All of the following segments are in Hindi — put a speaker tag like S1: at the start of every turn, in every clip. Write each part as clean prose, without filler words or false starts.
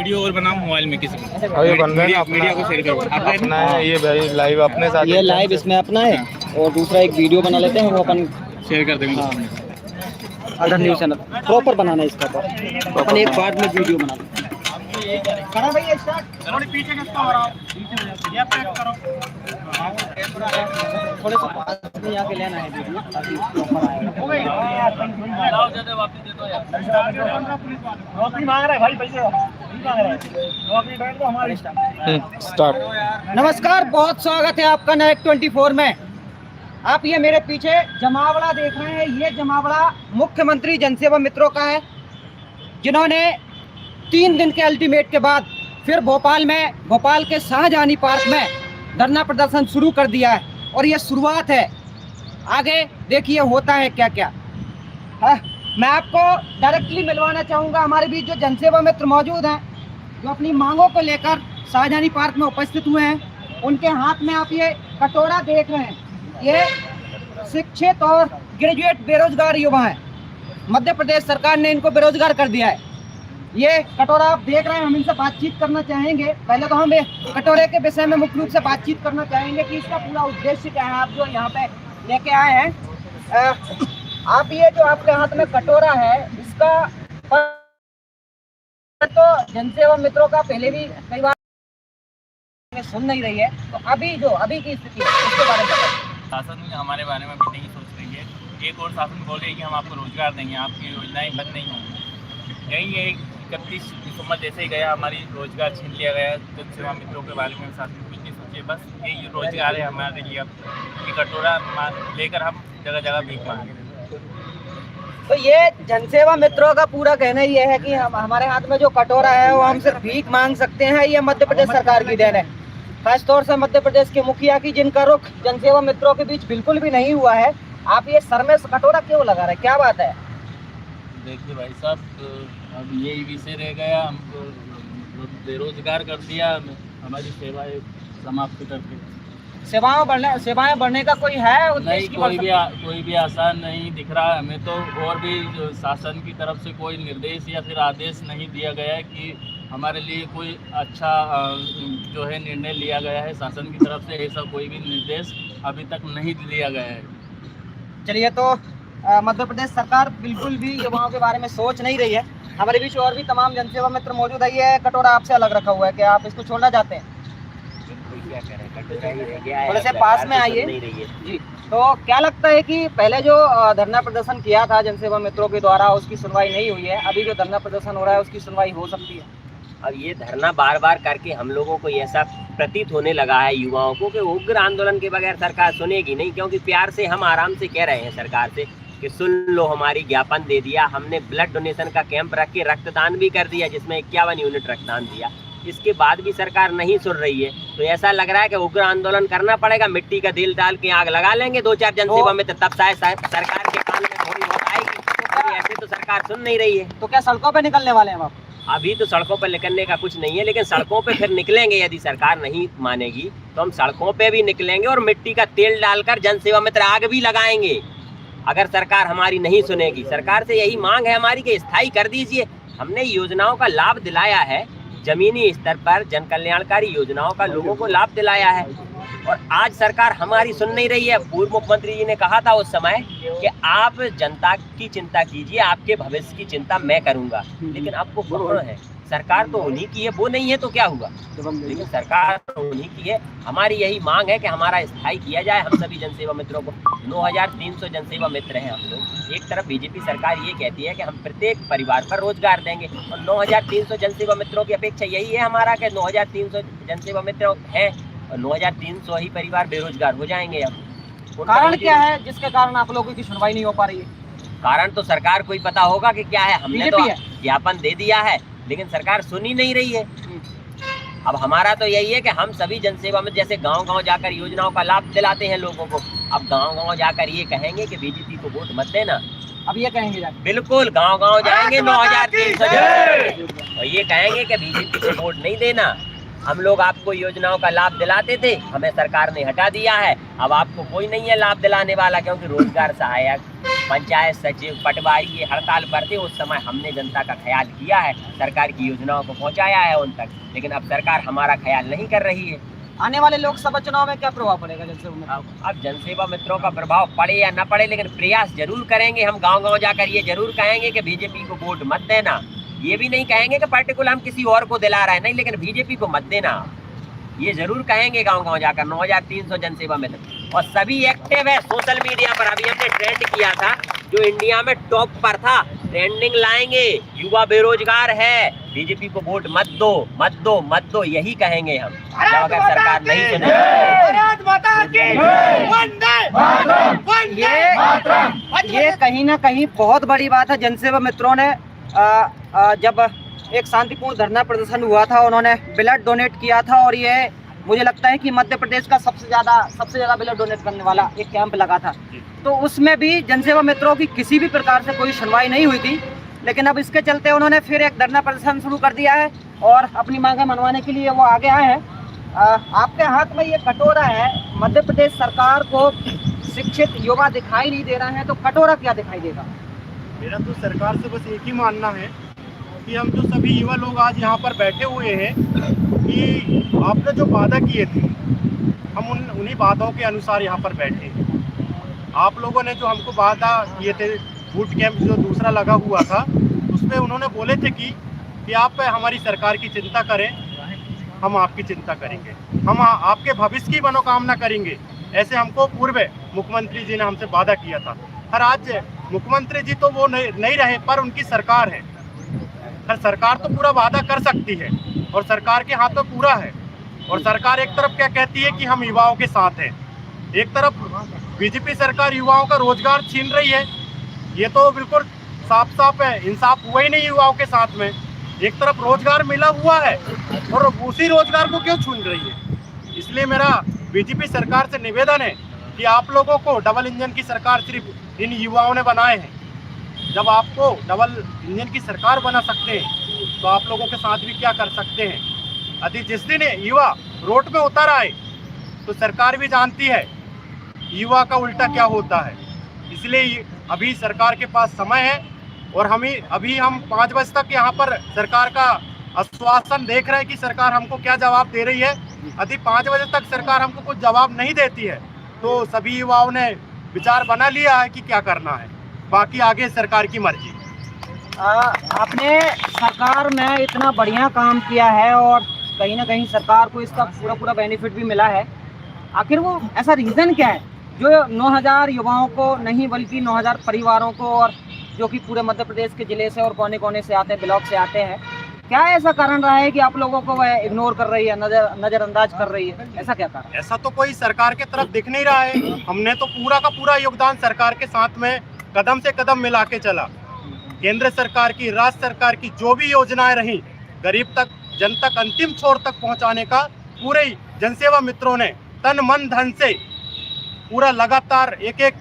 S1: वीडियो और बनाओ मोबाइल में किसी को।
S2: अभी बन रहे हैं
S1: मीडिया को शेयर करो।
S2: अपना है ये भाई लाइव अपने साथ
S3: ये लाइव इसमें अपना है और दूसरा एक वीडियो बना लेते हैं वो अपन
S1: शेयर कर देंगे।
S3: अदर न्यूज़ चैनल प्रॉपर बनाना है इसका तो अपन एक बाद में वीडियो बना लेते हैं। थोड़े से पास में आके लेना है वीडियो ताकि प्रॉपर आए।
S2: स्टार्ट।
S3: नमस्कार, बहुत स्वागत है आपका नायक 24 में। आप ये मेरे पीछे जमावड़ा देख रहे हैं, ये जमावड़ा मुख्यमंत्री जनसेवा मित्रों का है, जिन्होंने 3 दिन के अल्टीमेट के बाद फिर भोपाल के शाहजहानी पार्क में धरना प्रदर्शन शुरू कर दिया है। और ये शुरुआत है, आगे देखिए होता है क्या क्या। मैं आपको डायरेक्टली मिलवाना चाहूँगा, हमारे बीच जो जनसेवा मित्र मौजूद हैं, जो अपनी मांगों को लेकर शाहजहानी पार्क में उपस्थित हुए हैं। उनके हाथ में आप ये कटोरा देख रहे हैं, ये शिक्षित और ग्रेजुएट बेरोजगार युवा हैं। मध्य प्रदेश सरकार ने इनको बेरोजगार कर दिया है। ये कटोरा आप देख रहे हैं, हम इनसे बातचीत करना चाहेंगे। पहले तो हम कटोरे के विषय में मुख्य रूप से बातचीत करना चाहेंगे कि इसका पूरा उद्देश्य क्या है। आप जो यहाँ पे लेके आए हैं, आप ये जो आपके हाथ में कटोरा है, इसका तो जनसेवा मित्रों का पहले भी कई बार सुन नहीं रही है, तो अभी की स्थिति है उसके बारे में बताइए।
S1: शासन हमारे बारे में अभी नहीं सोच रही है। एक और शासन बोल रही है कि हम आपको रोजगार देंगे, आपकी योजनाएं बंद नहीं होंगी। यही है 31 दिसंबर जैसे ही गया, हमारी रोजगार छीन लिया गया। जनसेवा मित्रों के बारे में शासन कुछ नहीं सोचे, बस यही रोजगार है हमारे लिए। अब ये कटोरा लेकर हम जगह जगह भीख मांगे।
S3: तो ये जनसेवा मित्रों का पूरा कहना ये है कि हमारे हाथ में जो कटोरा है वो हम सिर्फ भीख मांग सकते हैं। ये मध्य प्रदेश सरकार की देन है, खासतौर से मध्य प्रदेश के मुखिया की, जिनका रुख जनसेवा मित्रों के बीच बिल्कुल भी नहीं हुआ है। आप ये सर में कटोरा क्यों लगा रहे हैं, क्या बात है?
S1: देखिए भाई साहब, अब यही विषय रह गया, हमको बेरोजगार कर दिया, हमारी सेवाएं समाप्त करके।
S3: सेवाएं बढ़ने का कोई है
S1: नहीं, कोई भी आसान नहीं दिख रहा है हमें तो। और भी शासन की तरफ से कोई निर्देश या फिर आदेश नहीं दिया गया है कि हमारे लिए कोई अच्छा जो है निर्णय लिया गया है शासन की तरफ से। ऐसा कोई भी निर्देश अभी तक नहीं लिया गया है।
S3: चलिए, तो मध्य प्रदेश सरकार बिल्कुल भी युवाओं के बारे में सोच नहीं रही है। हमारे बीच और भी तमाम जनसेवा मित्र मौजूद है। ये कटोरा आपसे अलग रखा हुआ है, क्या आप इसको छोड़ना चाहते हैं?
S4: क्या करें, कटोरा ही रह गया है।
S3: थोड़े से पास में आइए जी। तो क्या लगता है कि पहले जो धरना प्रदर्शन किया था जनसेवा मित्रों के द्वारा, उसकी सुनवाई नहीं हुई है, अभी जो धरना प्रदर्शन हो रहा है उसकी सुनवाई हो सकती है?
S4: अब ये धरना बार बार करके हम लोगों को ऐसा प्रतीत होने लगा है युवाओं को कि उग्र आंदोलन के बगैर सरकार सुनेगी नहीं। क्योंकि प्यार से हम आराम से कह रहे हैं सरकार से कि सुन लो, हमारी ज्ञापन दे दिया, हमने ब्लड डोनेशन का कैंप रख के रक्तदान भी कर दिया, जिसमें 51 यूनिट रक्तदान दिया। इसके बाद भी सरकार नहीं सुन रही है, तो ऐसा लग रहा है कि उग्र आंदोलन करना पड़ेगा। मिट्टी का दिल डाल के आग लगा लेंगे 2-4 जनसेवा मित्र, तब शायद सरकार के कान में थोड़ी बहुत आएगी। तो ऐसे तो सरकार सुन नहीं रही है।
S3: तो क्या सड़कों पे निकलने वाले हैं आप?
S4: अभी तो सड़कों पर निकलने का कुछ नहीं है, लेकिन सड़कों पे फिर निकलेंगे। यदि सरकार नहीं मानेगी तो हम सड़कों पे भी निकलेंगे और मिट्टी का तेल डालकर जनसेवा मित्र आग भी लगाएंगे, अगर सरकार हमारी नहीं सुनेगी। सरकार से यही मांग है हमारी कि स्थायी कर दीजिए। हमने योजनाओं का लाभ दिलाया है, जमीनी स्तर पर जन कल्याणकारी योजनाओं का लोगों को लाभ दिलाया है, और आज सरकार हमारी सुन नहीं रही है। पूर्व मुख्यमंत्री जी ने कहा था उस समय कि आप जनता की चिंता कीजिए, आपके भविष्य की चिंता मैं करूंगा। लेकिन अब वो कौन है? सरकार तो उन्हीं की है, वो नहीं है तो क्या हुआ? लेकिन सरकार तो उन्हीं की है। हमारी यही मांग है कि हमारा स्थायी किया जाए हम सभी जनसेवा मित्रों को। 9300 जनसेवा मित्र हैं हम लोग। एक तरफ बीजेपी सरकार ये कहती है कि हम प्रत्येक परिवार पर रोजगार देंगे, और 9300 जनसेवा मित्रों की अपेक्षा यही है हमारा कि 9300 जनसेवा मित्र हैं और 9300 ही परिवार बेरोजगार हो जाएंगे। अब
S3: कारण क्या है जिसके कारण आप लोगों की सुनवाई नहीं हो पा रही है?
S4: कारण तो सरकार को ही पता होगा कि क्या है। हमने तो ज्ञापन दे दिया है, लेकिन सरकार सुन ही नहीं रही है। अब हमारा तो यही है कि हम सभी जनसेवा में जैसे गांव-गांव जाकर योजनाओं का लाभ दिलाते हैं लोगों को, अब गांव-गांव जाकर ये कहेंगे कि बीजेपी को वोट मत देना।
S3: अब ये कहेंगे जाकर?
S4: बिल्कुल, गांव-गांव जाएंगे 9300 और ये कहेंगे कि बीजेपी को वोट नहीं देना। हम लोग आपको योजनाओं का लाभ दिलाते थे, हमें सरकार ने हटा दिया है। अब आपको कोई नहीं है लाभ दिलाने वाला, क्योंकि रोजगार सहायक पंचायत सचिव पटवारी ये हड़ताल पर थे, उस समय हमने जनता का ख्याल किया है, सरकार की योजनाओं को पहुंचाया है उन तक, लेकिन अब सरकार हमारा ख्याल नहीं कर रही है।
S3: आने वाले लोकसभा चुनाव में क्या प्रभाव पड़ेगा जनसेवा मित्रों?
S4: अब जनसेवा मित्रों का प्रभाव पड़े या न पड़े, लेकिन प्रयास जरूर करेंगे। हम गांव-गांव जाकर ये जरूर कहेंगे कि बीजेपी को वोट मत देना। ये भी नहीं कहेंगे कि पर्टिकुलर हम किसी और को दिला रहे हैं, नहीं, लेकिन बीजेपी को मत देना, ये जरूर कहेंगे गांव-गांव जाकर। 9300 जनसेवा मित्र और सभी एक्टिव है सोशल मीडिया पर। अभी हमने ट्रेंड किया था, जो इंडिया में टॉप पर था, ट्रेंडिंग लाएंगे। युवा बेरोजगार है, बीजेपी को वोट मत दो, मत दो, मत दो, यही कहेंगे हम जब अगर सरकार नहीं सुने।
S3: ये कहीं ना कहीं बहुत बड़ी बात है। जनसेवा मित्रों ने जब एक शांतिपूर्ण धरना प्रदर्शन हुआ था, उन्होंने ब्लड डोनेट किया था, और ये मुझे लगता है कि मध्य प्रदेश का सबसे ज्यादा ब्लड डोनेट करने वाला एक कैंप लगा था। तो उसमें भी जनसेवा मित्रों की किसी भी प्रकार से कोई सुनवाई नहीं हुई थी, लेकिन अब इसके चलते उन्होंने फिर एक धरना प्रदर्शन शुरू कर दिया है और अपनी मांगें मनवाने के लिए वो आगे आए हैं। आपके हाथ में ये कटोरा है, मध्य प्रदेश सरकार को शिक्षित युवा दिखाई नहीं दे रहा है, तो कटोरा क्या दिखाई देगा?
S5: मेरा तो सरकार से बस एक ही मानना है कि हम जो सभी युवा लोग आज यहाँ पर बैठे हुए हैं कि आपने जो वादा किए थे, हम उन्हीं वादों के अनुसार यहाँ पर बैठे हैं। आप लोगों ने जो हमको वादा किए थे, बूट कैंप जो दूसरा लगा हुआ था, उसमें उन्होंने बोले थे कि आप हमारी सरकार की चिंता करें, हम आपकी चिंता करेंगे, हम आपके भविष्य की मनोकामना करेंगे। ऐसे हमको पूर्व मुख्यमंत्री जी ने हमसे वादा किया था। पर आज मुख्यमंत्री जी तो वो नहीं रहे, पर उनकी सरकार है। हर सरकार तो पूरा वादा कर सकती है और सरकार के हाथ में पूरा है। और सरकार एक तरफ क्या कहती है कि हम युवाओं के साथ हैं, एक तरफ बीजेपी सरकार युवाओं का रोजगार छीन रही है। ये तो बिल्कुल साफ साफ है, इंसाफ हुआ ही नहीं युवाओं के साथ में। एक तरफ रोजगार मिला हुआ है और उसी रोजगार को क्यों छीन रही है। इसलिए मेरा बीजेपी सरकार से निवेदन है कि आप लोगों को डबल इंजन की सरकार सिर्फ इन युवाओं ने बनाए हैं। जब आपको डबल इंजन की सरकार बना सकते हैं तो आप लोगों के साथ भी क्या कर सकते हैं। यदि जिस दिन युवा रोड पे उतर आए तो सरकार भी जानती है युवा का उल्टा क्या होता है। इसलिए अभी सरकार के पास समय है और अभी हम 5 बजे तक यहाँ पर सरकार का आश्वासन देख रहे हैं कि सरकार हमको क्या जवाब दे रही है। यदि 5 बजे तक सरकार हमको कुछ जवाब नहीं देती है तो सभी युवाओं ने विचार बना लिया है कि क्या करना है, बाकी आगे सरकार की मर्जी।
S3: आपने सरकार में इतना बढ़िया काम किया है और कहीं ना कहीं सरकार को इसका पूरा बेनिफिट भी मिला है। आखिर वो ऐसा रीज़न क्या है जो 9000 युवाओं को नहीं बल्कि 9000 परिवारों को, और जो कि पूरे मध्य प्रदेश के जिले से और कोने कोने से आते हैं, ब्लॉक से आते हैं, क्या ऐसा कारण रहा है कि आप लोगों को वह इग्नोर कर रही है, नजरअंदाज कर रही है? ऐसा क्या कारण?
S5: ऐसा तो कोई सरकार के तरफ दिख नहीं रहा है। हमने तो पूरा का पूरा योगदान सरकार के साथ में कदम से कदम मिला के चला। केंद्र सरकार की, राज्य सरकार की जो भी योजनाएं रही, गरीब तक, जन तक, अंतिम छोर तक पहुंचाने का पूरे जनसेवा मित्रों ने तन मन धन से पूरा लगातार एक एक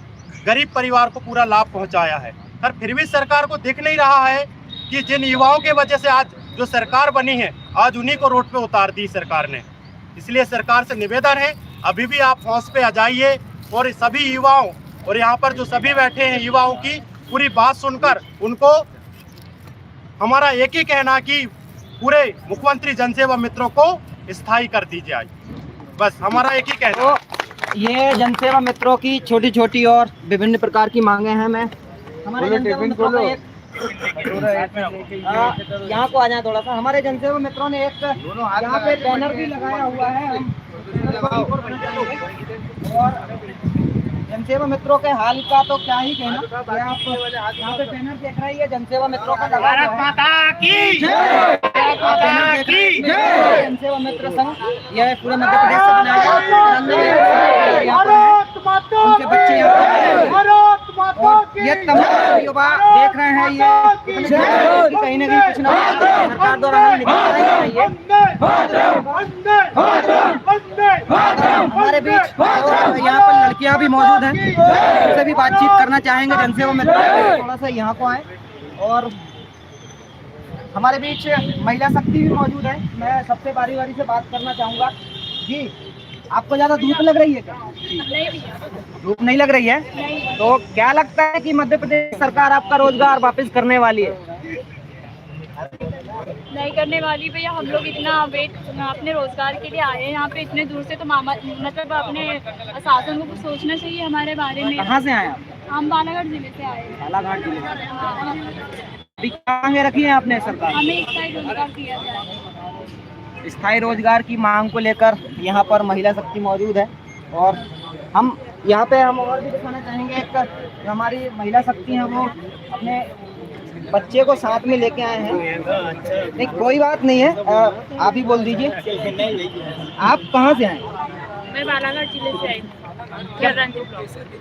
S5: गरीब परिवार को पूरा लाभ पहुंचाया है। पर फिर भी सरकार को दिख नहीं रहा है कि जिन युवाओं के वजह से आज जो सरकार बनी है, आज उन्हीं को रोड पे उतार दी सरकार ने। इसलिए सरकार से निवेदन है, अभी भी आप हौस पे आ जाइए और सभी युवाओं और यहाँ पर जो सभी बैठे हैं युवाओं की पूरी बात सुनकर उनको हमारा एक ही कहना कि पूरे मुख्यमंत्री जनसेवा मित्रों को स्थायी कर दीजिए। आज बस हमारा एक ही कहना।
S3: तो ये जनसेवा मित्रों की छोटी छोटी और विभिन्न प्रकार की मांगे हैं। मैं हमारे जनसेवा मित्रों का यहाँ को आ जाए थोड़ा सा। हमारे जनसेवा मित्रों ने एक यहाँ पे बैनर भी लगाया हुआ है और जनसेवा मित्रों के हाल का तो क्या ही कहना। आप यहाँ पे बैनर देख रहे हैं, जनसेवा मित्रों का लगा हुआ है। जनसेवा मित्र संघ यह पूरे मध्य प्रदेश से बनाया गया। उनके बच्चे और ये तमाम युवा देख रहे हैं, ये कहीं ना कहीं कुछ ना सरकार द्वारा हमें निकालना चाहिए। हमारे बीच यहाँ पर लड़कियाँ भी मौजूद हैं, उनसे भी बातचीत करना चाहेंगे। जनसेवा मित्र थोड़ा सा यहाँ को आए। और हमारे बीच महिला शक्ति भी मौजूद है। मैं सबसे बारी बारी से बात करना चाहूँगा। जी, आपको ज्यादा धूप लग रही है क्या? धूप नहीं लग रही है? तो क्या लगता है कि मध्य प्रदेश सरकार आपका रोजगार वापस करने वाली है?
S6: नहीं करने वाली भैया। हम लोग इतना वेट अपने रोजगार के लिए आए हैं यहाँ पे इतने दूर से, तो मतलब अपने शासन को कुछ सोचना चाहिए हमारे बारे में।
S3: कहाँ से आए आप?
S6: हम बालाघाट जिले से आए हैं।
S3: बालाघाट जिले से। अभी क्या मांगे रखी है आपने सरकार?
S6: हमें स्थायी रोजगार दिया जाए।
S3: स्थायी रोजगार की मांग को लेकर यहाँ पर महिला शक्ति मौजूद है और हम यहाँ पे हम और भी दिखाना चाहेंगे। एक जो हमारी महिला शक्ति है वो अपने बच्चे को साथ में लेके आए हैं। नहीं कोई बात नहीं है, आप ही बोल दीजिए। आप कहाँ से आए?
S6: मैं बालाघाट जिले से आई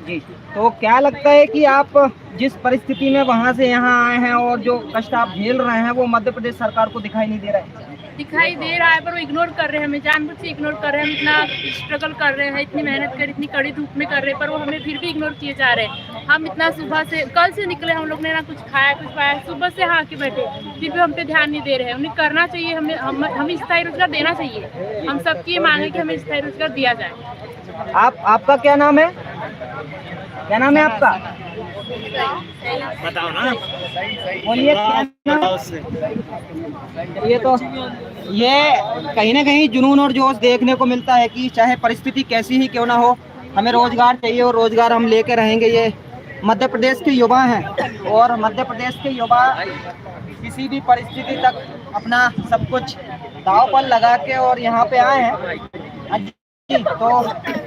S3: जी। तो क्या लगता है कि आप जिस परिस्थिति में वहाँ से यहाँ आए हैं और जो कष्ट आप झेल रहे हैं वो मध्य प्रदेश सरकार को दिखाई नहीं दे रहा है?
S6: दिखाई दे रहा है पर वो इग्नोर कर रहे हैं, हमें जानबूझ से इग्नोर कर रहे हैं। हम इतना स्ट्रगल कर रहे हैं, इतनी मेहनत कर, इतनी कड़ी धूप में कर रहे हैं, पर वो हमें फिर भी इग्नोर किए जा रहे हैं। हम इतना सुबह से कल से निकले, हम लोग ने ना कुछ खाया कुछ पाया, सुबह से हाँ के बैठे, फिर भी हम पे ध्यान नहीं दे रहे हैं। उन्हें करना चाहिए, हमें स्थायी रोजगार देना चाहिए। हम सबकी ये मांग है कि हमें स्थायी रोजगार दिया जाए।
S3: आपका क्या नाम है? क्या नाम है आपका?
S1: बताओ ना।
S3: बोलिए क्या नाम? ये तो ये कहीं ना कहीं जुनून और जोश देखने को मिलता है कि चाहे परिस्थिति कैसी ही क्यों ना हो, हमें रोजगार चाहिए और रोजगार हम लेके रहेंगे। ये मध्य प्रदेश के युवा हैं और मध्य प्रदेश के युवा किसी भी परिस्थिति तक अपना सब कुछ दांव पर लगा के और यहाँ पे आए हैं। तो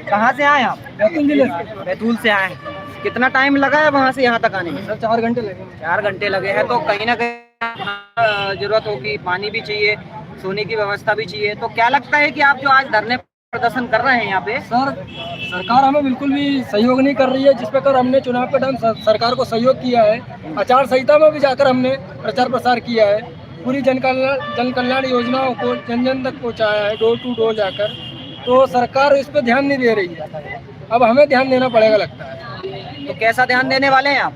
S3: कहाँ से आए आप? बैतूल जिले से। बैतूल से आए हैं। कितना टाइम लगा है वहाँ से यहाँ तक आने में? 4 घंटे लगे। 4 घंटे लगे हैं। तो कहीं ना कहीं जरूरत होगी, पानी भी चाहिए, सोने की व्यवस्था भी चाहिए। तो क्या लगता है कि आप जो आज धरने प्रदर्शन कर रहे हैं यहाँ पे,
S7: सरकार हमें बिल्कुल भी सहयोग नहीं कर रही है। जिस प्रकार हमने चुनाव के टाइम सरकार को सहयोग किया है, आचार संहिता में भी जाकर हमने प्रचार प्रसार किया है, पूरी जन कल्याण योजनाओं को जन जन तक पहुँचाया है, डोर टू डोर जाकर। तो सरकार इस पर ध्यान नहीं दे रही है। अब हमें ध्यान देना पड़ेगा लगता है।
S3: तो कैसा ध्यान देने वाले हैं आप?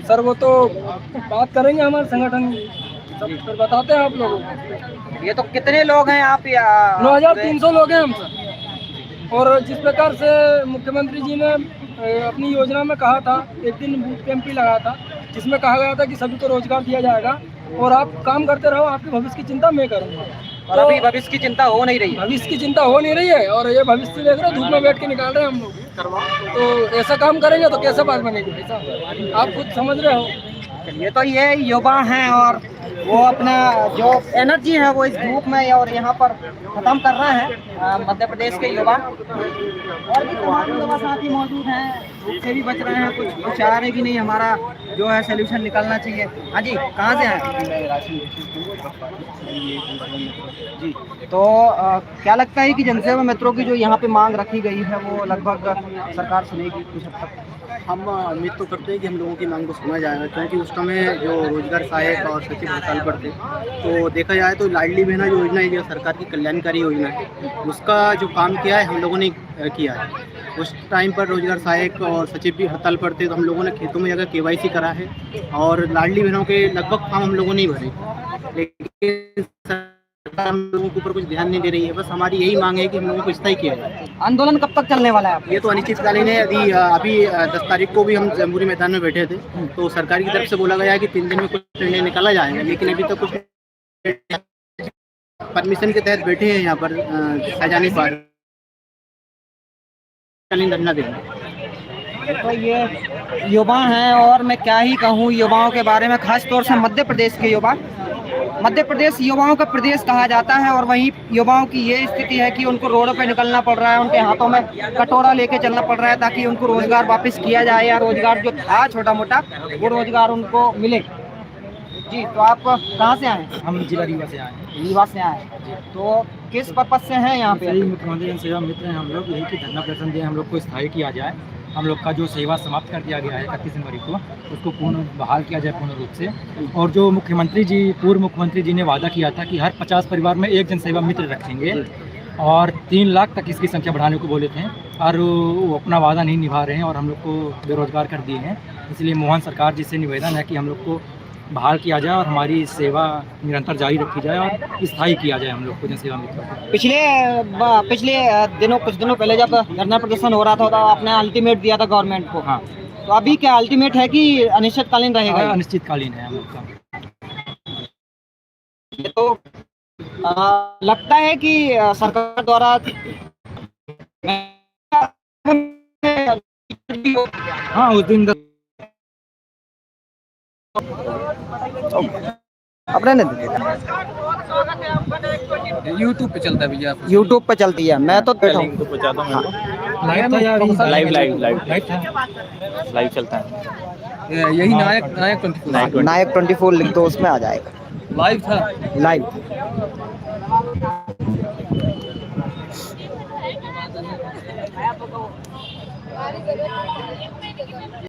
S7: सर वो तो बात करेंगे हमारे संगठन, फिर बताते हैं आप लोगों को।
S3: ये तो कितने लोग हैं आप?
S7: 9300 लोग हैं हम सर। और जिस प्रकार से मुख्यमंत्री जी ने अपनी योजना में कहा था, एक दिन बूथ कैंप भी लगाया था जिसमें कहा गया था कि सभी को रोजगार दिया जाएगा और आप काम करते रहो, आपके भविष्य की चिंता मैं करूँगा।
S3: और अभी भविष्य की चिंता हो नहीं रही?
S7: भविष्य की चिंता हो नहीं रही है और ये भविष्य देख रहे हो, धूप में बैठ के निकाल रहे हैं हम लोग। तो ऐसा काम करेंगे तो कैसे बात बनेगी? ऐसा आप खुद समझ रहे हो।
S3: ये तो ये युवा हैं और वो अपना जो एनर्जी है वो इस धूप में और यहाँ पर खत्म कर रहे हैं मध्य प्रदेश के युवा। और भी तमाम युवा साथी मौजूद हैं, धूप से भी बच रहे हैं, कुछ चाह रहे कि नहीं हमारा जो है सोल्यूशन निकलना चाहिए। हाँ जी, कहाँ से हैं जी? तो क्या लगता है कि जनसेवा मित्रों की जो यहाँ पे मांग रखी गई है वो लगभग सरकार सुनेगी कुछ हद तक?
S5: हम उम्मीद तो करते हैं कि हम लोगों की मांग को सुना जाएगा, क्योंकि उस समय जो रोजगार सहायक और सचिव हड़ताल पर थे, तो देखा जाए तो लाडली बहना जो योजना है, जो सरकार की कल्याणकारी योजना है, उसका जो काम किया है हम लोगों ने किया है। उस टाइम पर रोजगार सहायक और सचिव भी हड़ताल पर थे, तो हम लोगों ने खेतों में जाकर KYC करा है और लाडली बहनों के लगभग फॉर्म हम लोगों ने भरे, लेकिन सरकार हम लोगों के ऊपर कुछ ध्यान नहीं दे रही है। बस हमारी यही मांग है कि हम लोगों को स्थायी किया जाए।
S3: आंदोलन कब तक चलने वाला है?
S5: ये तो अनिश्चितकालीन है। अभी 10 तारीख को भी हम जमहूरी मैदान में बैठे थे, तो सरकार की तरफ से बोला गया है कि 3 दिन में कुछ निर्णय निकाला जाएगा, लेकिन अभी तक कुछ परमिशन के तहत बैठे हैं यहाँ पर शाहजहानी पर धरना देंगे।
S3: तो ये युवा हैं और मैं क्या ही कहूँ युवाओं के बारे में, खास तौर से मध्य प्रदेश के युवा। मध्य प्रदेश युवाओं का प्रदेश कहा जाता है और वहीं युवाओं की ये स्थिति है कि उनको रोडों पे निकलना पड़ रहा है, उनके हाथों में कटोरा लेके चलना पड़ रहा है ताकि उनको रोजगार वापस किया जाए या रोजगार जो था छोटा मोटा वो रोजगार उनको मिले। जी, तो आप कहाँ से आए?
S7: हम जिला रीवा से आए।
S3: रीवा से आए, तो किस पर्पज से हैं यहाँ पे?
S7: मुख्यमंत्री जनसेवा मित्र हैं हम लोग, यही कि धरना प्रदर्शन दिए, हम लोग को स्थायी किया जाए। हम लोग का जो सेवा समाप्त कर दिया गया है 31 जनवरी को, उसको पूर्ण बहाल किया जाए पूर्ण रूप से। और जो पूर्व मुख्यमंत्री जी ने वादा किया था कि हर 50 परिवार में एक जनसेवा मित्र रखेंगे और 3 लाख तक इसकी संख्या बढ़ाने को बोले थे, और वो अपना वादा नहीं निभा रहे हैं और हम लोग को बेरोजगार कर दिए हैं। इसलिए मोहन सरकार जी से निवेदन है कि हम लोग को बहाल किया जाए और हमारी सेवा निरंतर जारी रखी जाए और स्थायी किया जाए हम लोग को जनसेवा मित्रों को।
S3: पिछले दिनों कुछ दिनों पहले जब धरना प्रदर्शन हो रहा था तो आपने अल्टीमेट दिया था गवर्नमेंट को।
S7: हाँ,
S3: तो अभी क्या अल्टीमेट है कि अनिश्चितकालीन रहेगा ये?
S7: अनिश्चितकालीन है हम लोग का।
S3: ये तो लगता है कि सरकार द्वारा
S7: हाँ, उस दिन
S3: अपने
S8: यूट्यूब पे चलता है भैया।
S3: यूट्यूब पे चलती है, मैं तो बैठा हूँ।
S1: लिंक तो पहुंचा दो मैं
S7: लाइव था या
S1: लाइव लाइव लाइव
S7: था?
S1: लाइव चलता है।
S8: यही नायक नायक 24
S3: नायक 24 लिख दो, उसमें आ जाएगा
S8: लाइव था।
S3: लाइव।